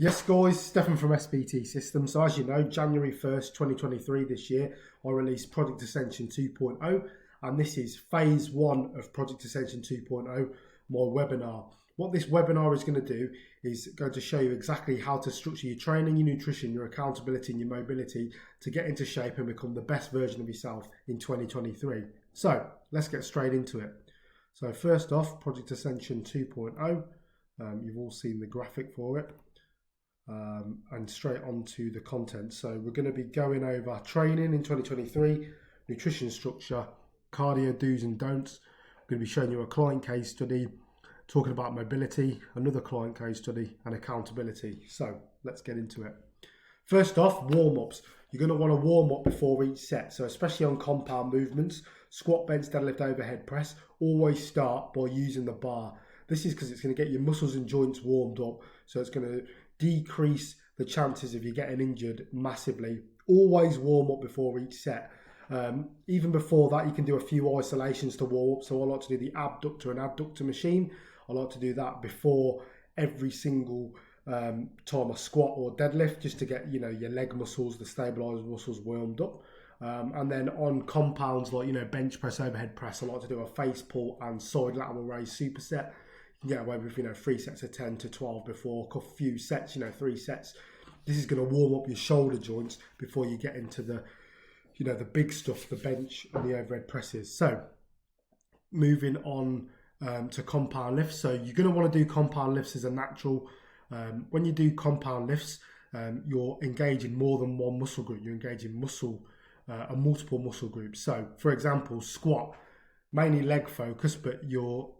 Yes guys, Stefan from SPT Systems. So as you know, January 1st, 2023 this year, I released Project Ascension 2.0 and this is phase 1 of Project Ascension 2.0, my webinar. What this webinar is going to do is going to show you exactly how to structure your training, your nutrition, your accountability and your mobility to get into shape and become the best version of yourself in 2023. So let's get straight into it. So first off, Project Ascension 2.0, you've all seen the graphic for it. And straight on to the content. So we're going to be going over training in 2023, nutrition structure, cardio do's and don'ts. I'm going to be showing you a client case study, talking about mobility, another client case study, and accountability. So let's get into it. First off, warm-ups. You're going to want to warm up before each set. So especially on compound movements, squat, bench, deadlift, overhead press, always start by using the bar. This is because it's going to get your muscles and joints warmed up. So it's going to decrease the chances of you getting injured massively. Always warm up before each set. Even before that, you can do a few isolations to warm up. So I like to do the abductor and adductor machine. I like to do that before every single time I squat or deadlift, just to get your leg muscles, the stabilizer muscles warmed up. And then on compounds like bench press, overhead press, I like to do a face pull and side lateral raise superset. You can get away with 3 sets of 10 to 12 before a few sets, 3 sets. This is going to warm up your shoulder joints before you get into the the big stuff, the bench and the overhead presses. So moving on to compound lifts. So you're going to want to do compound lifts as a natural. When you do compound lifts, you're engaging more than one muscle group. You're engaging multiple muscle groups. So for example, squat, mainly leg focus, but you're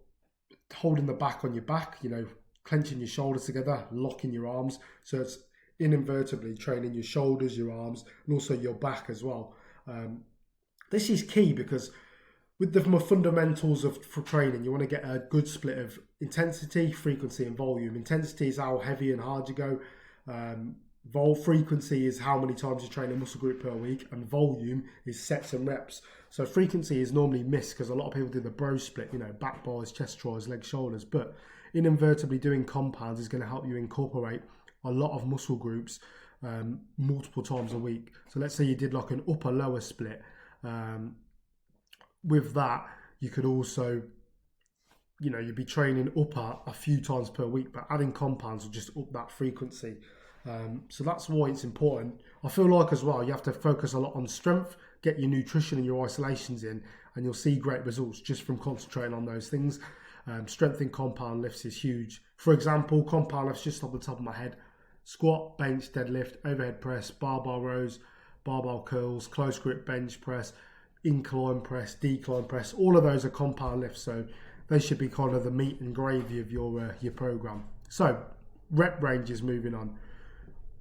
holding the back on your back, clenching your shoulders together, locking your arms. So it's inadvertently training your shoulders, your arms, and also your back as well. This is key because with the fundamentals for training, you want to get a good split of intensity, frequency, and volume. Intensity is how heavy and hard you go. Frequency is how many times you train a muscle group per week, and volume is sets and reps. So frequency is normally missed because a lot of people do the bro split, back bars, chest tries, leg shoulders, but inadvertently doing compounds is going to help you incorporate a lot of muscle groups multiple times a week. So let's say you did like an upper lower split. With that, you could also you'd be training upper a few times per week, but adding compounds will just up that frequency. So that's why it's important. I feel like as well, you have to focus a lot on strength, get your nutrition and your isolations in, and you'll see great results just from concentrating on those things. Strength in compound lifts is huge. For example, compound lifts, just off the top of my head: squat, bench, deadlift, overhead press, barbell rows, barbell curls, close grip bench press, incline press, decline press. All of those are compound lifts, so they should be kind of the meat and gravy of your program. So rep ranges, moving on.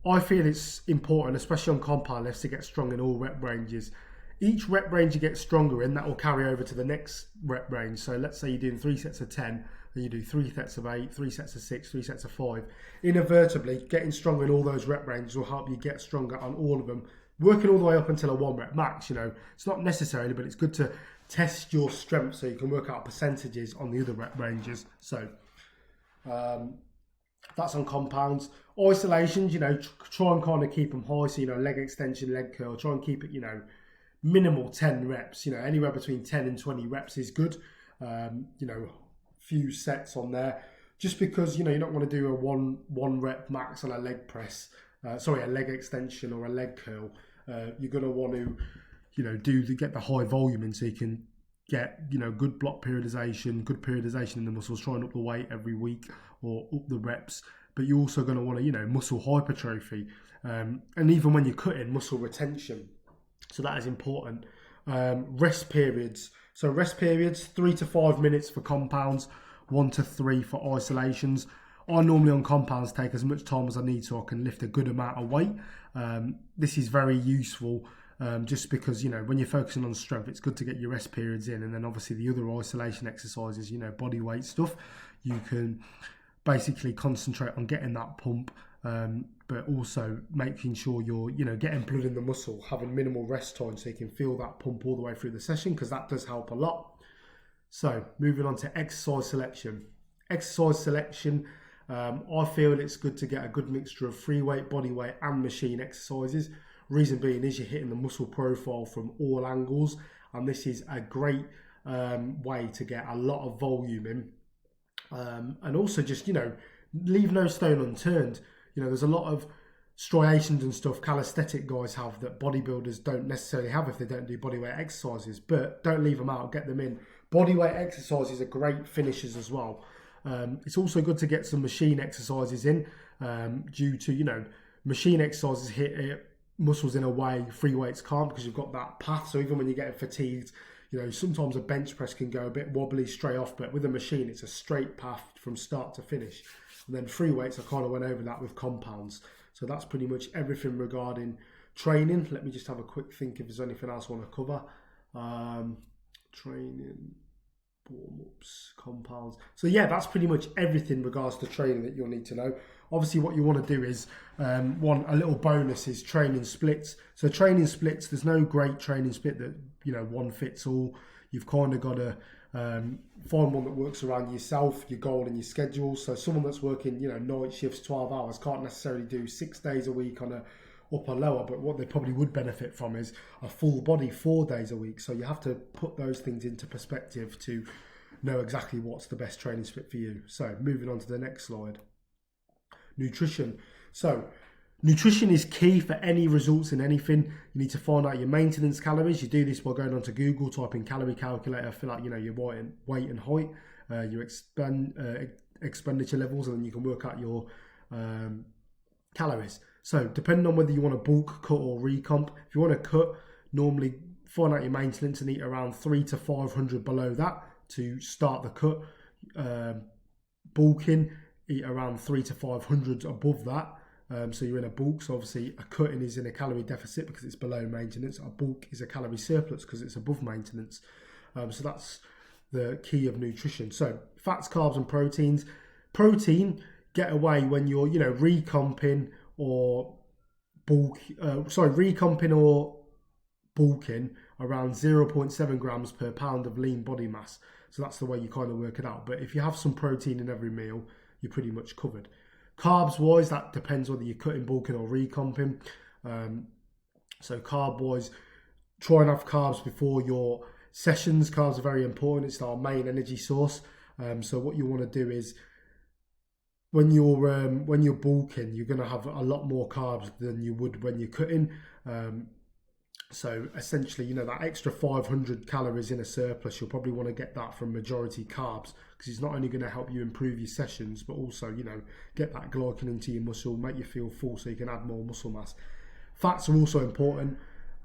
I feel it's important, especially on compound lifts, to get strong in all rep ranges. Each rep range you get stronger in, that will carry over to the next rep range. So let's say you're doing 3 sets of 10, then you do 3 sets of 8, 3 sets of 6, 3 sets of 5. Inadvertently, getting stronger in all those rep ranges will help you get stronger on all of them, working all the way up until a 1 rep max. It's not necessarily, but it's good to test your strength so you can work out percentages on the other rep ranges. So that's on compounds. Isolations, try and kind of keep them high. So, leg extension, leg curl, try and keep it, minimal 10 reps. Anywhere between 10 and 20 reps is good. Few sets on there. Just because, you're not going to do a one rep max on a leg press, a leg extension or a leg curl. You're going to want to, get the high volume in so you can get, good block periodization, good periodization in the muscles, trying up the weight every week or up the reps. But you're also going to want to, muscle hypertrophy. And even when you're cutting, muscle retention. So that is important. Rest periods. So rest periods, 3 to 5 minutes for compounds, 1 to 3 for isolations. I normally on compounds take as much time as I need so I can lift a good amount of weight. This is very useful just because, when you're focusing on strength, it's good to get your rest periods in. And then obviously the other isolation exercises, body weight stuff, you can basically concentrate on getting that pump, but also making sure you're, getting blood in the muscle, having minimal rest time so you can feel that pump all the way through the session, because that does help a lot. So moving on to exercise selection. Exercise selection I feel it's good to get a good mixture of free weight, body weight and machine exercises. Reason being is you're hitting the muscle profile from all angles, and this is a great way to get a lot of volume in. And also just, leave no stone unturned. There's a lot of striations and stuff calisthenic guys have that bodybuilders don't necessarily have if they don't do bodyweight exercises, but don't leave them out, get them in. Bodyweight exercises are great finishers as well. It's also good to get some machine exercises in due to, machine exercises hit muscles in a way free weights can't, because you've got that path. So even when you're getting fatigued, sometimes a bench press can go a bit wobbly straight off, but with a machine, it's a straight path from start to finish. And then free weights, I kind of went over that with compounds. So that's pretty much everything regarding training. Let me just have a quick think if there's anything else I want to cover. Training, warm-ups, compounds. So yeah, that's pretty much everything in regards to training that you'll need to know. Obviously, what you want to do is, a little bonus is training splits. So training splits, there's no great training split that, one fits all. You've kind of got to find one that works around yourself, your goal and your schedule. So someone that's working, night shifts, 12 hours, can't necessarily do 6 days a week on a upper lower, but what they probably would benefit from is a full body 4 days a week. So you have to put those things into perspective to know exactly what's the best training split for you. So moving on to the next slide. Nutrition. So nutrition is key for any results in anything. You need to find out your maintenance calories. You do this by going onto Google, type in calorie calculator, fill out your weight and height, your expenditure levels, and then you can work out your calories. So depending on whether you want to bulk, cut or recomp, if you want to cut, normally find out your maintenance and eat around 300 to 500 below that to start the cut. Bulking, eat around 300 to 500 above that. So you're in a bulk. So obviously a cutting is in a calorie deficit because it's below maintenance. A bulk is a calorie surplus because it's above maintenance. So that's the key of nutrition. So fats, carbs and proteins. Protein, get away when you're, recomping or recomping or bulking around 0.7 grams per pound of lean body mass. So that's the way you kind of work it out. But if you have some protein in every meal, you're pretty much covered. Carbs wise, that depends whether you're cutting, bulking or recomping. So carb wise, try and have carbs before your sessions. Carbs are very important. It's our main energy source. So what you want to do is when you're bulking, you're going to have a lot more carbs than you would when you're cutting. So essentially, that extra 500 calories in a surplus, you'll probably want to get that from majority carbs, because it's not only going to help you improve your sessions, but also, get that glycogen into your muscle, make you feel full so you can add more muscle mass. Fats are also important.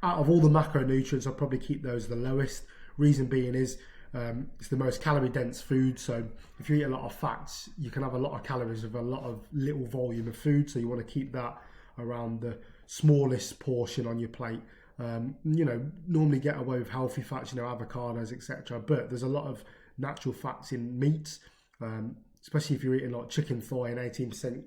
Out of all the macronutrients, I'll probably keep those the lowest. Reason being is it's the most calorie dense food. So if you eat a lot of fats, you can have a lot of calories with a lot of little volume of food. So you want to keep that around the smallest portion on your plate. Normally get away with healthy fats, avocados, etc. But there's a lot of natural fats in meats, especially if you're eating like chicken thigh and 18%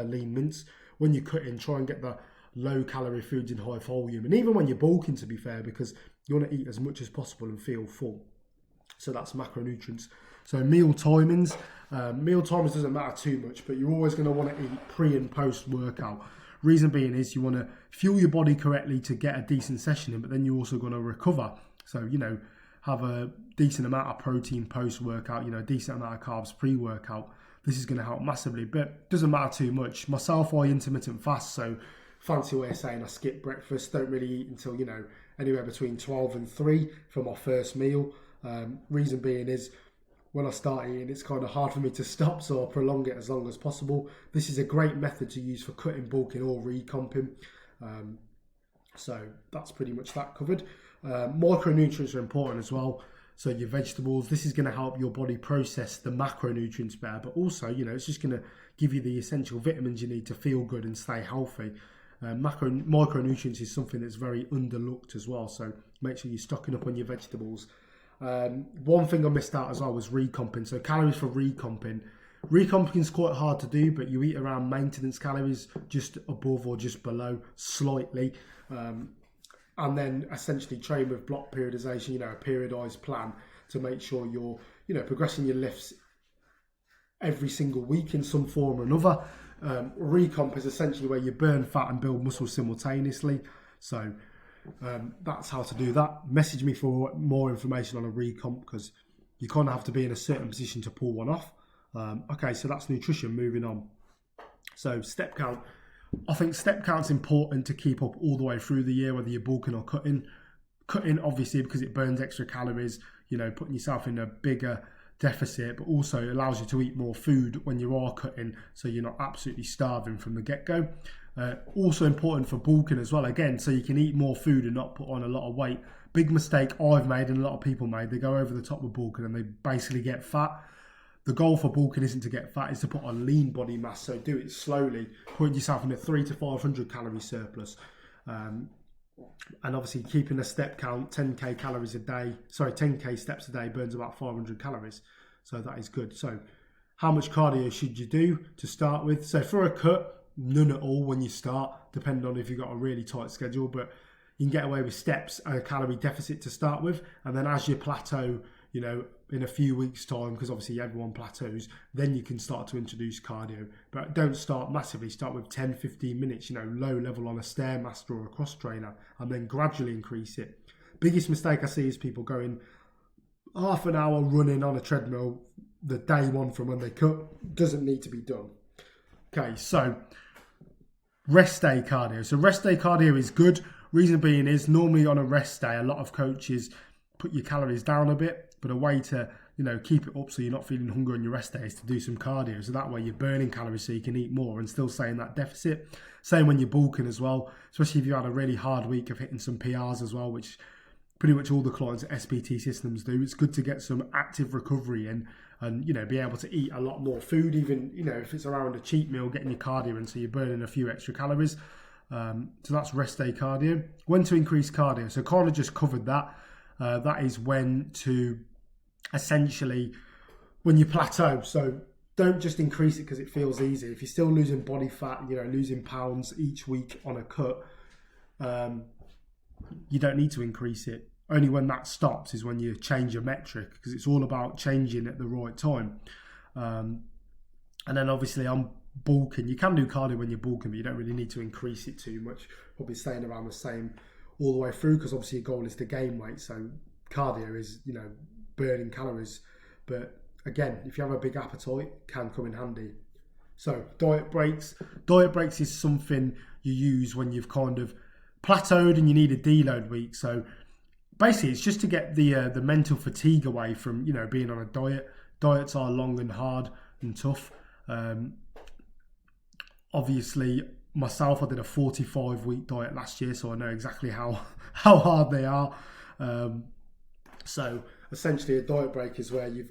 lean mince. When you're cutting, try and get the low calorie foods in high volume. And even when you're bulking, to be fair, because you want to eat as much as possible and feel full. So that's macronutrients. So meal timings. Meal timings doesn't matter too much, but you're always going to want to eat pre and post workout. Reason being is you want to fuel your body correctly to get a decent session in, but then you're also going to recover. So, have a decent amount of protein post-workout, a decent amount of carbs pre-workout. This is going to help massively, but it doesn't matter too much. Myself, I intermittent fast, so fancy way of saying I skip breakfast, don't really eat until, anywhere between 12 and 3 for my first meal. Reason being is, when I start eating, it's kind of hard for me to stop, so I'll prolong it as long as possible. This is a great method to use for cutting, bulking or recomping. So that's pretty much that covered. Micronutrients are important as well. So your vegetables, this is going to help your body process the macronutrients better, but also, it's just going to give you the essential vitamins you need to feel good and stay healthy. Micronutrients is something that's very underlooked as well, so make sure you're stocking up on your vegetables. One thing I missed out as well was recomping. So calories for recomping. Recomping is quite hard to do, but you eat around maintenance calories, just above or just below slightly. And then essentially train with block periodization, a periodized plan to make sure you're, progressing your lifts every single week in some form or another. Recomp is essentially where you burn fat and build muscle simultaneously. So that's how to do that. Message me for more information on a recomp, because you kind of have to be in a certain position to pull one off. Okay, so that's nutrition. Moving on. So step count. I think step count's important to keep up all the way through the year, whether you're bulking or cutting. Cutting, obviously, because it burns extra calories, putting yourself in a bigger deficit, but also it allows you to eat more food when you are cutting, so you're not absolutely starving from the get-go. Also important for bulking as well, again, so you can eat more food and not put on a lot of weight. Big mistake I've made and a lot of people made, they go over the top with bulking and they basically get fat. The goal for bulking isn't to get fat, it's to put on lean body mass, so do it slowly, putting yourself in a 300 to 500 calorie surplus. And obviously keeping a step count, 10k steps a day burns about 500 calories. So that is good. So how much cardio should you do to start with? So for a cut, none at all when you start, depending on if you've got a really tight schedule, but you can get away with steps and a calorie deficit to start with. And then as you plateau, in a few weeks' time, because obviously everyone plateaus, then you can start to introduce cardio. But don't start massively. Start with 10, 15 minutes, low level on a Stairmaster or a cross trainer, and then gradually increase it. Biggest mistake I see is people going half an hour running on a treadmill the day one from when they cut. Doesn't need to be done. Okay, so rest day cardio. So rest day cardio is good. Reason being is normally on a rest day, a lot of coaches put your calories down a bit, but a way to keep it up so you're not feeling hunger on your rest day is to do some cardio. So that way you're burning calories so you can eat more and still stay in that deficit. Same when you're bulking as well, especially if you had a really hard week of hitting some PRs as well, which pretty much all the clients at SPT Systems do. It's good to get some active recovery in and be able to eat a lot more food, even if it's around a cheat meal, getting your cardio in so you're burning a few extra calories. So that's rest day cardio. When to increase cardio. So kind of just covered that. That is when to essentially, when you plateau. So don't just increase it because it feels easy. If you're still losing body fat, losing pounds each week on a cut, you don't need to increase it. Only when that stops is when you change your metric, because it's all about changing at the right time. And then obviously on bulking, you can do cardio when you're bulking, but you don't really need to increase it too much. Probably staying around the same all the way through, because obviously your goal is to gain weight. So cardio is, burning calories. But again, if you have a big appetite, it can come in handy. So diet breaks. Diet breaks is something you use when you've kind of plateaued and you need a deload week. So basically it's just to get the mental fatigue away from, being on a diet. Diets are long and hard and tough. Obviously, myself, I did a 45-week diet last year, so I know exactly how hard they are. So essentially, a diet break is where you've,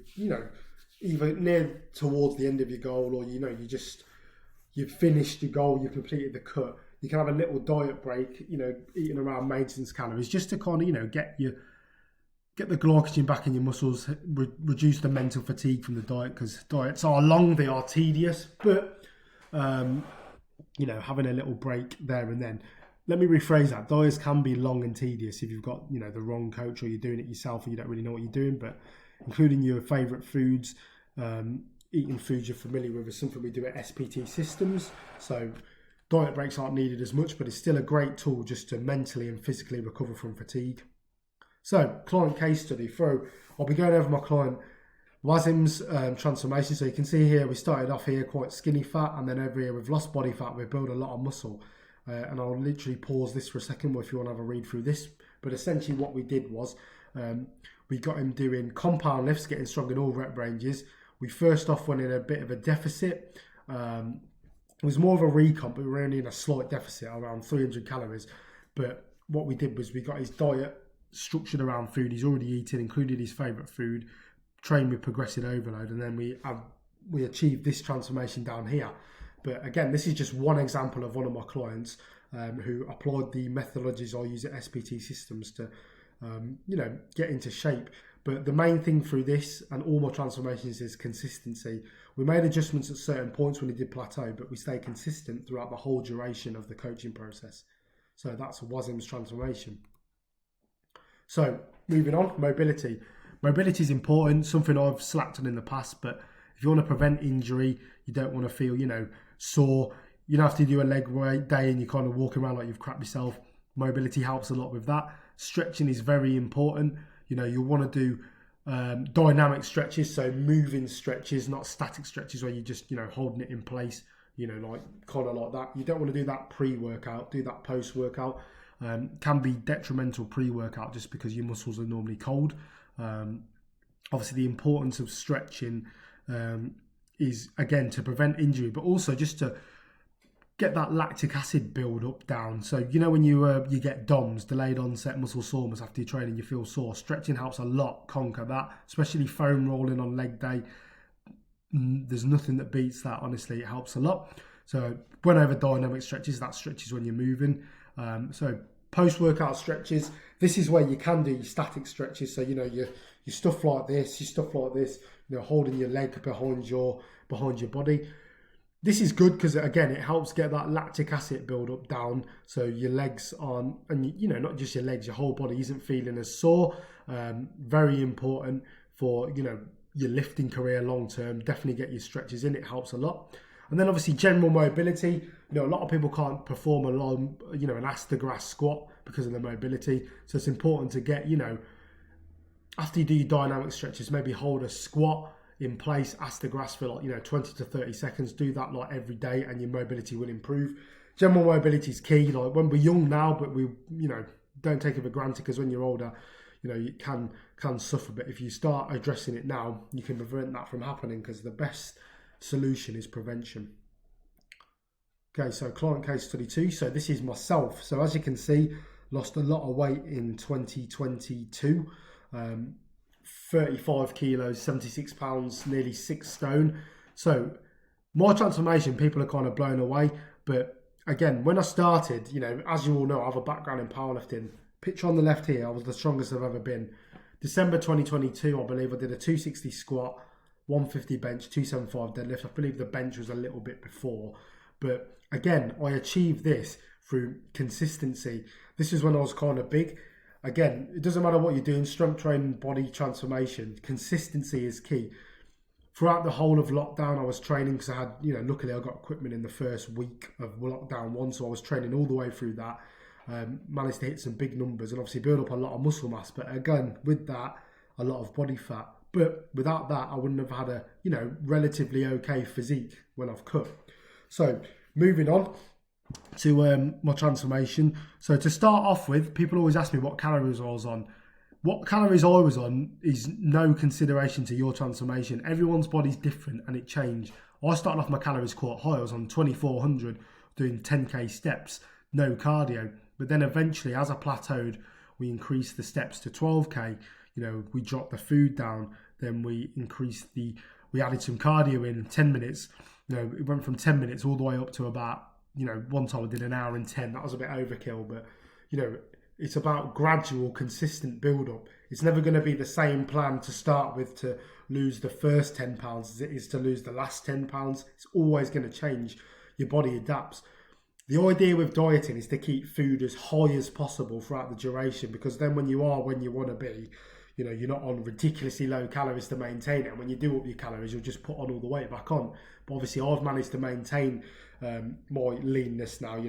either near towards the end of your goal, or you've finished your goal, you've completed the cut. You can have a little diet break, eating around maintenance calories, just to kind of, get the glycogen back in your muscles, reduce the mental fatigue from the diet, because diets are long, they are tedious, but having a little break there and then. Let me rephrase that. Diets can be long and tedious if you've got, the wrong coach, or you're doing it yourself and you don't really know what you're doing, but including your favourite foods, eating foods you're familiar with is something we do at SPT Systems. So diet breaks aren't needed as much, but it's still a great tool just to mentally and physically recover from fatigue. So client case study. I'll be going over my client Wasim's transformation. So you can see here, we started off here quite skinny fat, and then over here we've lost body fat, we've built a lot of muscle. And I'll literally pause this for a second if you want to have a read through this. But essentially what we did was, we got him doing compound lifts, getting strong in all rep ranges. We first off went in a bit of a deficit. It was more of a recomp, but we were only in a slight deficit, around 300 calories. But what we did was we got his diet structured around food he's already eaten, included his favourite food, trained with progressive overload, and then we achieved this transformation down here. But again, this is just one example of one of my clients who applied the methodologies I use at SPT Systems to, get into shape. But the main thing through this and all my transformations is consistency. We made adjustments at certain points when he did plateau, but we stayed consistent throughout the whole duration of the coaching process. So that's Wasim's transformation. So moving on, mobility. Mobility is important, something I've slacked on in the past, but If you want to prevent injury, you don't want to feel, sore. You don't have to do a leg day and you're kind of walking around like you've crapped yourself. Mobility helps a lot with that. Stretching is very important. You'll want to do dynamic stretches, so moving stretches, not static stretches where you're just, holding it in place, like kind of like that. You don't want to do that pre-workout, do that post-workout. Can be detrimental pre-workout just because your muscles are normally cold. Obviously, the importance of stretching is, again, to prevent injury, but also just to get that lactic acid build up down. So when you get DOMS, delayed onset muscle soreness, after your training you feel sore, stretching helps a lot conquer that, especially foam rolling on leg day. There's nothing that beats that, honestly. It helps a lot. So went over dynamic stretches, that stretches when you're moving. So post-workout stretches, this is where you can do your static stretches. So your stuff like this, holding your leg behind your body. This is good because, again, it helps get that lactic acid build up down, so your legs aren't, and not just your legs, your whole body isn't feeling as sore. Very important for your lifting career long term. Definitely get your stretches in; it helps a lot. And then obviously general mobility. A lot of people can't perform a long, an aster-grass squat because of the mobility. So it's important to get, after you do your dynamic stretches, maybe hold a squat in place, aster-grass for 20 to 30 seconds. Do that every day and your mobility will improve. General mobility is key. When we're young now, but we, don't take it for granted, because when you're older, you can suffer. But if you start addressing it now, you can prevent that from happening, because the best solution is prevention. Okay, so client case study 2. So this is myself. So as you can see, lost a lot of weight in 2022. 35 kilos, 76 pounds, nearly 6 stone. So my transformation, people are kind of blown away. But again, when I started, as you all know, I have a background in powerlifting. Picture on the left here, I was the strongest I've ever been. December 2022, I believe I did a 260 squat, 150 bench, 275 deadlift. I believe the bench was a little bit before. But again, I achieved this through consistency. This is when I was kind of big. Again, it doesn't matter what you're doing, strength training, body transformation, consistency is key. Throughout the whole of lockdown, I was training because I had, luckily I got equipment in the first week of lockdown 1, so I was training all the way through that. Managed to hit some big numbers and obviously build up a lot of muscle mass. But again, with that, a lot of body fat. But without that, I wouldn't have had a, relatively okay physique when I've cut. So moving on to my transformation. So to start off with, people always ask me what calories I was on. What calories I was on is no consideration to your transformation. Everyone's body's different and it changed. I started off my calories quite high. I was on 2,400 doing 10k steps, no cardio. But then eventually, as I plateaued, we increased the steps to 12k. We dropped the food down. Then we added some cardio in 10 minutes. It went from 10 minutes all the way up to about, one time I did an hour and 10. That was a bit overkill, but, it's about gradual, consistent build-up. It's never going to be the same plan to start with to lose the first 10 pounds as it is to lose the last 10 pounds. It's always going to change. Your body adapts. The idea with dieting is to keep food as high as possible throughout the duration, because then when you are when you want to be, you're not on ridiculously low calories to maintain it. And when you do up your calories, you'll just put on all the weight back on. But obviously, I've managed to maintain my leanness now.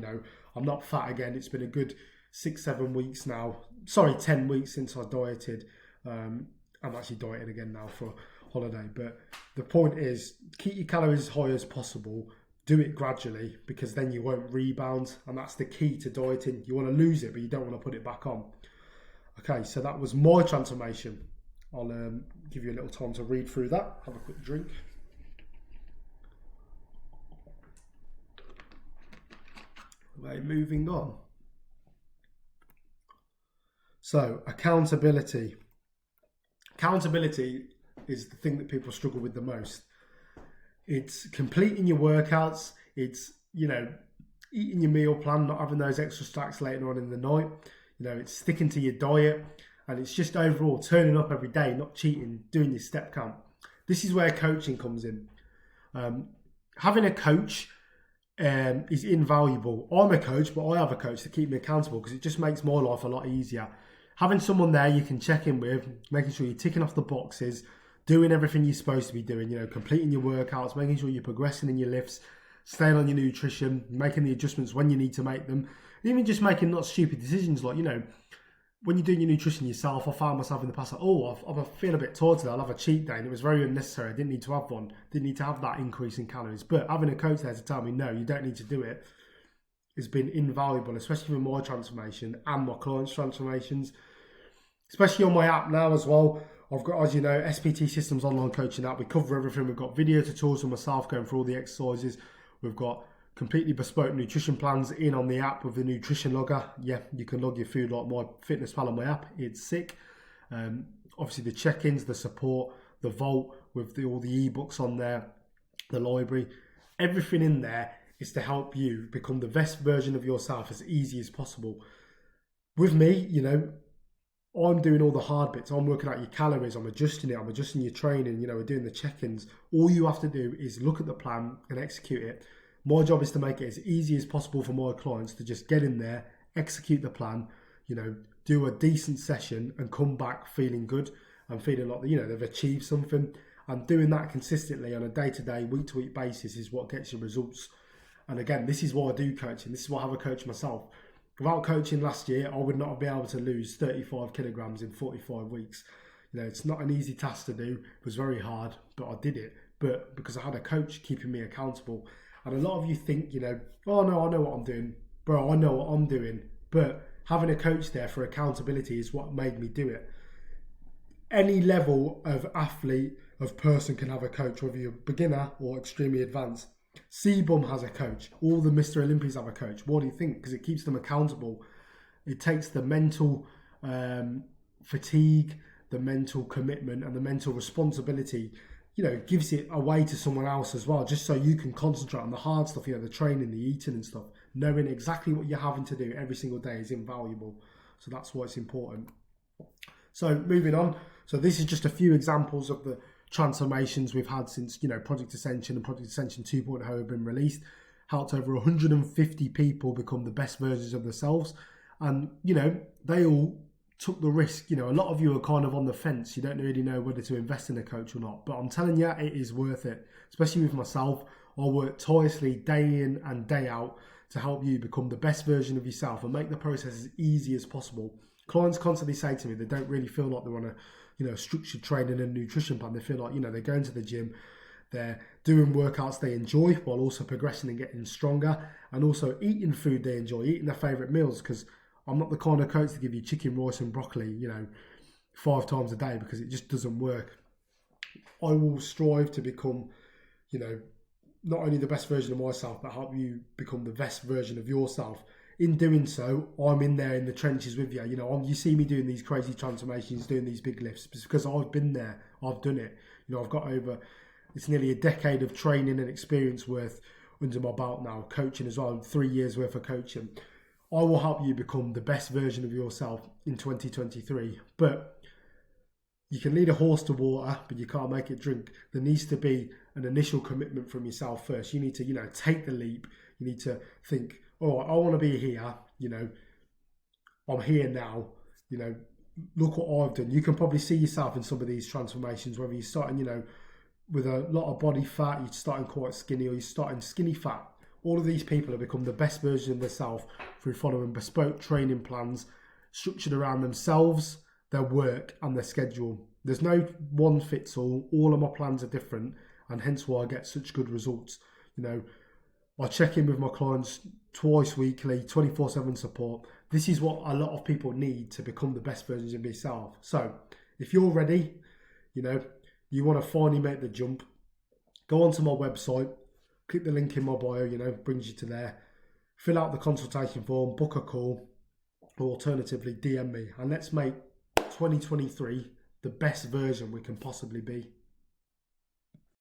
I'm not fat again. It's been a good 6-7 weeks now. 10 weeks since I dieted. I'm actually dieting again now for holiday. But the point is, keep your calories as high as possible. Do it gradually, because then you won't rebound. And that's the key to dieting. You want to lose it, but you don't want to put it back on. Okay, so that was my transformation. I'll give you a little time to read through that. Have a quick drink. Okay, moving on. So, accountability. Accountability is the thing that people struggle with the most. It's completing your workouts. It's, eating your meal plan, not having those extra snacks later on in the night. It's sticking to your diet, and it's just overall turning up every day, not cheating, doing your step count. This is where coaching comes in. Having a coach is invaluable. I'm a coach, but I have a coach to keep me accountable, because it just makes my life a lot easier. Having someone there you can check in with, making sure you're ticking off the boxes, doing everything you're supposed to be doing, you know, completing your workouts, making sure you're progressing in your lifts, staying on your nutrition, making the adjustments when you need to make them, and even just making not stupid decisions like, you know, when you're doing your nutrition yourself. I found myself in the past like, I feel a bit tired today, I'll have a cheat day, and it was very unnecessary. I didn't need to have one, didn't need to have that increase in calories. But having a coach there to tell me, no, you don't need to do it, has been invaluable, especially with my transformation and my clients' transformations, especially on my app now as well. I've got, as you know, SPT Systems online coaching app. We cover everything. We've got video tutorials for myself going through all the exercises. We've got completely bespoke nutrition plans in on the app with the nutrition logger. Yeah, you can log your food like my fitness pal on my app. It's sick. Obviously the check-ins, the support, the vault with all the ebooks on there, the library, everything in there is to help you become the best version of yourself as easy as possible. With me, you know, I'm doing all the hard bits. I'm working out your calories. I'm adjusting it. I'm adjusting your training. You know, we're doing the check-ins. All you have to do is look at the plan and execute it. My job is to make it as easy as possible for my clients to just get in there, execute the plan, you know, do a decent session and come back feeling good and feeling like, you know, they've achieved something. And doing that consistently on a day-to-day, week-to-week basis is what gets you results. And again, this is why I do coaching. This is why I have a coach myself. Without coaching last year, I would not have been able to lose 35 kilograms in 45 weeks. You know, it's not an easy task to do. It was very hard, but I did it. But because I had a coach keeping me accountable. And a lot of you think, you know, oh no, I know what I'm doing. Bro, I know what I'm doing. But having a coach there for accountability is what made me do it. Any level of athlete, of person can have a coach, whether you're beginner or extremely advanced. C-Bum has a coach. All the Mr. Olympians have a coach. What do you think? Because it keeps them accountable. It takes the mental fatigue, the mental commitment and the mental responsibility, you know, gives it away to someone else as well, just so you can concentrate on the hard stuff, you know, the training, the eating and stuff. Knowing exactly what you're having to do every single day is invaluable. So that's why it's important. So moving on. So this is just a few examples of the transformations we've had since, you know, Project Ascension and Project Ascension 2.0 have been released. Helped over 150 people become the best versions of themselves. And, you know, they all took the risk. You know, a lot of you are kind of on the fence. You don't really know whether to invest in a coach or not. But I'm telling you, it is worth it. Especially with myself. I work tirelessly day in and day out to help you become the best version of yourself and make the process as easy as possible. Clients constantly say to me they don't really feel like they're on a, you know, structured training and nutrition plan. They feel like, you know, they're going to the gym, they're doing workouts they enjoy while also progressing and getting stronger, and also eating food they enjoy, eating their favourite meals. Because I'm not the kind of coach to give you chicken, rice and broccoli, you know, 5 times a day, because it just doesn't work. I will strive to become, you know, not only the best version of myself, but help you become the best version of yourself. In doing so, I'm in there in the trenches with you. You know, you see me doing these crazy transformations, doing these big lifts, it's because I've been there, I've done it. You know, I've got over, it's nearly a decade of training and experience worth under my belt now, coaching as well, 3 years worth of coaching. I will help you become the best version of yourself in 2023. But you can lead a horse to water, but you can't make it drink. There needs to be an initial commitment from yourself first. You need to, you know, take the leap. You need to think, oh, I want to be here, you know, I'm here now, you know, look what I've done. You can probably see yourself in some of these transformations, whether you're starting, you know, with a lot of body fat, you're starting quite skinny, or you're starting skinny fat. All of these people have become the best version of themselves through following bespoke training plans structured around themselves, their work and their schedule. There's no one fits all. All of my plans are different, and hence why I get such good results. You know, I check in with my clients twice weekly, 24/7 support. This is what a lot of people need to become the best versions of yourself. So if you're ready, you know, you want to finally make the jump, go onto my website, click the link in my bio, you know, brings you to there. Fill out the consultation form, book a call, or alternatively DM me, and let's make 2023 the best version we can possibly be.